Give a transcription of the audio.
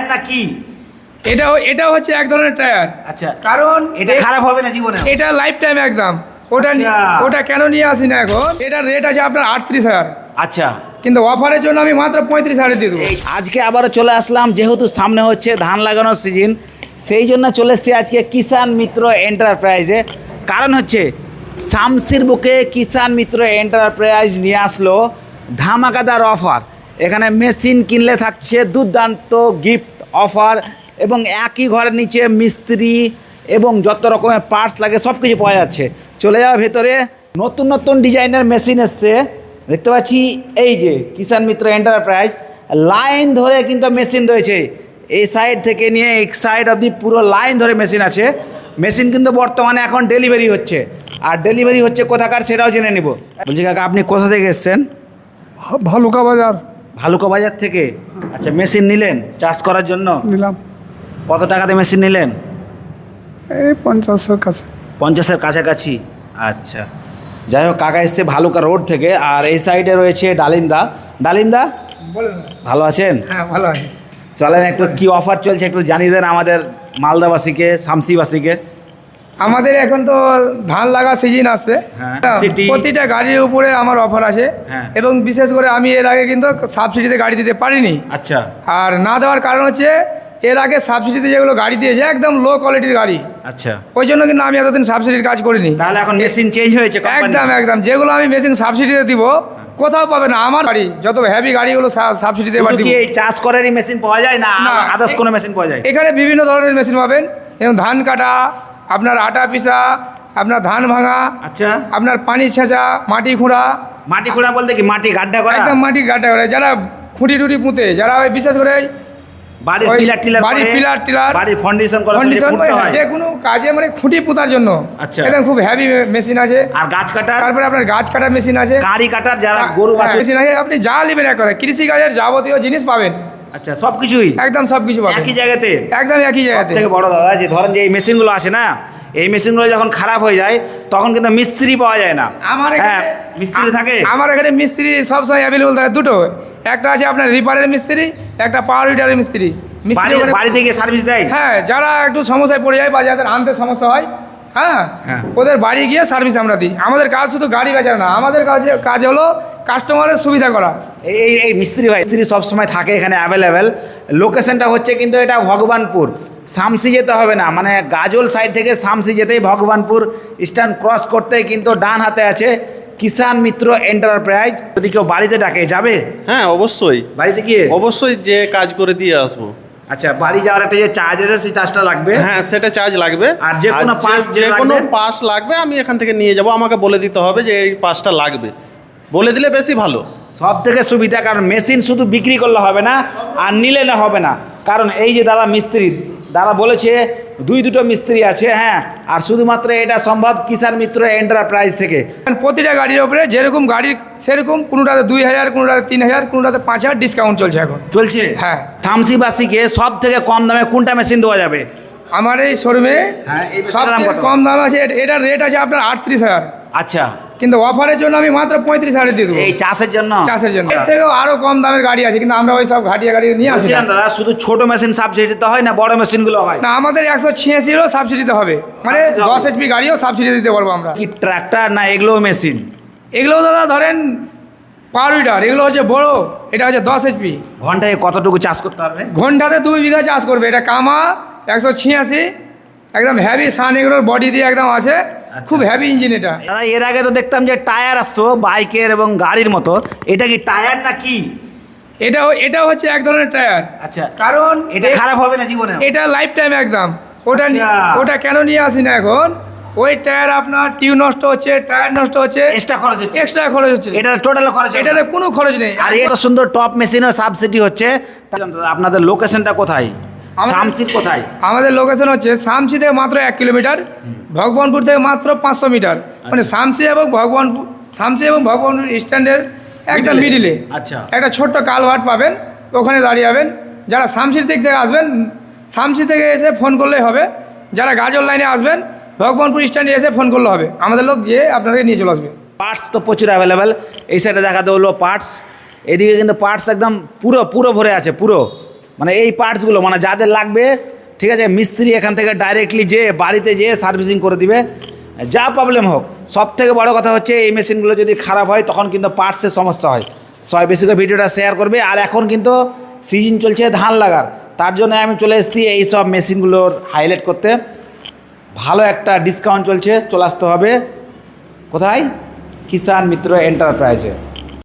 Tyre না কি? এটাও হচ্ছে এক ধরনের টায়ার। আচ্ছা, কারণ এটা খারাপ হবে না জীবনে? এটা লাইফ টাইম একদম। আচ্ছা। ওটা কেন নিয়ে আসি না এখন, এটার রেট আছে আপনার 38,000, আচ্ছা, কিন্তু অফারের জন্য আমি মাত্র 35,000 দিয়ে দেবো। আজকে আবারও চলে আসলাম, যেহেতু সামনে হচ্ছে ধান লাগানোর সিজন, সেই জন্য চলে এসেছি আজকে কিষাণ মিত্র এন্টারপ্রাইজে। কারণ হচ্ছে শামসির বুকে কিষাণ মিত্র এন্টারপ্রাইজ নিয়ে আসলো ধামাকাদার অফার। এখানে মেশিন কিনলে থাকছে দুর্দান্ত গিফট অফার, এবং একই ঘরের নিচে মিস্ত্রি এবং যত রকমের পার্টস লাগে সব কিছু পাওয়া যাচ্ছে। চলে যাওয়া ভেতরে, নতুন নতুন ডিজাইনের মেশিন এসছে দেখতে পাচ্ছি। এই যে কিষাণ মিত্র এন্টারপ্রাইজ, লাইন ধরে কিন্তু মেশিন রয়েছে, এই সাইড থেকে নিয়ে এক সাইড অবধি পুরো লাইন ধরে মেশিন আছে। মেশিন কিন্তু বর্তমানে এখন ডেলিভারি হচ্ছে, আর ডেলিভারি হচ্ছে কোথাকার সেটাও জেনে নিব। বলছি কাকা, আপনি কোথা থেকে এসছেন? ভালুকা বাজার ভালুকা বাজার থেকে। আচ্ছা, মেশিন নিলেন চাষ করার জন্য? নিলাম, কত টাকাতে মেশিন নিলেন? এই 50-এর কাছে। 50-এর কাছাকাছি। আচ্ছা, যাই হোক, কাকা এসছে ভালুকা রোড থেকে। আর এই সাইডে রয়েছে ডালিমদা। ডালিমদা, বলেন। ভালো আছেন? হ্যাঁ, ভালো আছে। চলেন একটু কি অফার চলছে একটু জানিয়ে দেন আমাদের মালদাবাসীকে, শামসিবাসীকে। আমাদের এখন তো ধান লাগা সিজন আসছে, হ্যাঁ, সিটি। প্রতিটা গাড়ির উপরে আমার অফার আছে। হ্যাঁ। এবং বিশেষ করে আমি এর আগে কিন্তু সাবসিডিতে গাড়ি দিতে পারিনি। আচ্ছা। আর না দেওয়ার কারণ হচ্ছে এর আগে সাবসিডিতে যেগুলো গাড়ি দিয়েছে একদম লো কোয়ালিটির গাড়ি, আচ্ছা, ওই জন্য কিন্তু আমি এতদিন সাবসিডির কাজ করিনি। তাহলে এখন মেশিন চেঞ্জ হয়েছে কোম্পানি? একদম যেগুলো আমি মেশিন সাবসিডিতে দিব কোথাও পাবে না। আমার গাড়ি যত হেভি গাড়িগুলো সাবসিডিতে এবার দিব। শুধু কি এই চাষ করারই মেশিন পাওয়া যায় না আদার্স কোনো মেশিন পাওয়া যায়? এখানে বিভিন্ন ধরনের মেশিন পাবেন, যেমন ধান কাটা, আপনার আটা পিসা, আপনার ধান ভাঙা, আচ্ছা, আপনার পানি ছেঁচা, মাটি খুঁড়া। মাটি খোঁড়া বলতে কি মাটি গাড্ডা করা? একদম মাটি গাড্ডা করে, যারা খুঁটি টুটি পুঁতে, যারা ওই বিশেষ করে বাড়ির ওই পিলার টিলার, বাড়ির পিলার টিলার, বাড়ির ফাউন্ডেশন করা, যে কোনো কাজে মানে খুঁটি পোঁতার জন্য। আচ্ছা। একদম খুব হেভি মেশিন আছে। আর গাছ কাটার? তারপরে আপনার গাছ কাটার মেশিন আছে, গাড়ি কাটার, যারা গরু বাছুর মেশিন আছে। আপনি যা নেবেন এক কথা কৃষি কাজের যাবতীয় জিনিস পাবেন। আচ্ছা, সবকিছুই একদম সবকিছু পাবেন একই জায়গাতে? একদম একই জায়গাতে। থেকে বড় দাদা, যে ধরেন যে এই মেশিনগুলো আসে না, এই মেশিনগুলো যখন খারাপ হয়ে যায় তখন কিন্তু মিস্ত্রি পাওয়া যায় না। আমার হ্যাঁ, এখানে মিস্ত্রি থাকে? আমার এখানে মিস্ত্রি সবসময় অ্যাভেলেবল থাকে দুটো। একটা আছে আপনার রিপারের মিস্ত্রি, একটা পাওয়ার উইডারের মিস্ত্রি। বাড়িতে গিয়ে সার্ভিস দেয়? হ্যাঁ, যারা একটু সমস্যায় পড়ে যায় বা যাদের আনতে সমস্যা হয়, হ্যাঁ, ওদের বাড়ি গিয়ে সার্ভিস আমরা দিই। আমাদের কাজ শুধু গাড়ি বেচা না, আমাদের কাজ হলো কাস্টমারের সুবিধা করা। এই মিস্ত্রি ভাই, মিস্ত্রি সবসময় থাকে এখানে অ্যাভেলেবেল। লোকেশনটা হচ্ছে কিন্তু এটা ভগবানপুর, শামসি যেতে হবে না, মানে গাজল সাইড থেকে শামসি যেতেই ভগবানপুর স্ট্যান্ড ক্রস করতেই কিন্তু ডান হাতে আছে কিষাণ মিত্র এন্টারপ্রাইজ। যদি কেউ বাড়িতে ডাকে যাবে? হ্যাঁ, অবশ্যই বাড়িতে গিয়ে অবশ্যই যে কাজ করে দিয়ে আসবো। আচ্ছা, বাড়ি যাওয়ার একটা যে চার্জ আছে সেই চার্জটা লাগবে? হ্যাঁ, সেটা চার্জ লাগবে। আর যে কোনো পাস, যে কোনো পাস লাগবে আমি এখান থেকে নিয়ে যাব। আমাকে বলে দিতে হবে যে এই পাসটা লাগবে, বলে দিলে বেশি ভালো। সব থেকে সুবিধা, কারণ মেশিন শুধু বিক্রি করলে হবে না আর নিলে না হবে না। কারণ এই যে দাদা মিস্ত্রি, দাদা বলেছে দুটো মিস্ত্রি আছে, হ্যাঁ, আর শুধুমাত্র এটা সম্ভব কিষাণ মিত্র এন্টারপ্রাইজ থেকে। প্রতিটা গাড়ির উপরে যেরকম গাড়ির সেরকম, কোনোটাতে 2,000, কোনোটাতে 3,000, কোনোটাতে 5,000 ডিসকাউন্ট চলছে এখন। চলছে? হ্যাঁ। শামসিবাসীকে সব থেকে কম দামে কোনটা মেশিন দেওয়া যাবে? আমার এই শোরুমে হ্যাঁ, এই মেশিনের দাম সবথেকে কত? কম দাম আছে, এটার রেট আছে আপনার 38,000, আচ্ছা, কিন্তু অফারের জন্য আমি মাত্র 35,000 দিয়ে দেবো। এই চাষের জন্য? চাষের জন্য। এর থেকেও আরো কম দামের গাড়ি আছে, কিন্তু আমরা ওই সব ঘাটিয়া গাড়ি নিয়ে আসি না। বলছিলাম দাদা, শুধু ছোট মেশিন সাবসিডিতে হয় না বড় মেশিনগুলো হয়? না, আমাদের 186 সাবসিডিতে হবে, মানে 10 HP গাড়িও সাবসিডি দিতে পারবো আমরা। কি ট্রাক্টর না এগুলো মেশিন? এগুলো দাদা ধরেন পাওয়ার উইডার, এগুলো হচ্ছে বড়, এটা হচ্ছে 10 HP। ঘন্টায় কতটুকু চাষ করতে পারবে? ঘন্টাতে 2 বিঘা চাষ করবে। এটা কামা 186, একদম হেভি সান, এগুলোর বডি দিয়ে একদম আছে, খুব হেভি ইঞ্জিন এটা। দাদা, এর আগে তো দেখতাম যে টায়ার আসতো বাইকের এবং গাড়ির মতো, এটা কি টায়ার না কি? এটাও হচ্ছে এক ধরনের টায়ার। আচ্ছা, কারণ এটা খারাপ হবে না জীবনে? এটা লাইফ টাইম একদম। আচ্ছা। ওটা কেন নিয়ে আসি না এখন, ওই টায়ার আপনার টিউ নষ্ট হচ্ছে, টায়ার নষ্ট হচ্ছে, এক্সট্রা খরচ হচ্ছে? এক্সট্রা খরচ হচ্ছে। এটা টোটাল খরচ? এটাতে কোনো খরচ নেই। আর এটা সুন্দর টপ মেশিনও সাবসিডি হচ্ছে। আপনাদের লোকেশনটা কোথায়? শামসির কোথায়? আমাদের লোকেশন হচ্ছে শামসি থেকে মাত্র 1 কিলোমিটার, ভগবানপুর থেকে মাত্র 500 মিটার, মানে শামসি এবং ভগবানপুর স্ট্যান্ডের একদম মিডিলে। আচ্ছা, একটা ছোট্ট কালভার্ট পাবেন, ওখানে দাঁড়িয়ে যাবেন। যারা শামসির দিক থেকে আসবেন, শামসি থেকে এসে ফোন করলেই হবে। যারা গাজল লাইনে আসবেন, ভগবানপুর স্ট্যান্ডে এসে ফোন করলে হবে, আমাদের লোক গিয়ে আপনাকে নিয়ে চলে আসবে। পার্টস তো প্রচুর অ্যাভেলেবেল। এই সাইডে দেখাতে হলো পার্টস, এদিকে কিন্তু পার্টস একদম পুরো ভরে আছে পুরো। মানে এই পার্টসগুলো মানে যাদের লাগবে, ঠিক আছে, মিস্ত্রি এখান থেকে ডাইরেক্টলি বাড়িতে যেয়ে সার্ভিসিং করে দিবে, যা প্রবলেম হোক। সব থেকে বড় কথা হচ্ছে এই মেশিনগুলো যদি খারাপ হয় তখন কিন্তু পার্টসের সমস্যা হয়। সবাই বেশি করে ভিডিওটা শেয়ার করবে। আর এখন কিন্তু সিজন চলছে ধান লাগার, তার জন্য আমি চলে এসেছি এই সব মেশিনগুলোর হাইলাইট করতে। ভালো একটা ডিসকাউন্ট চলছে, চলে আসতে হবে কোথায়? কিষাণ মিত্র এন্টারপ্রাইজে।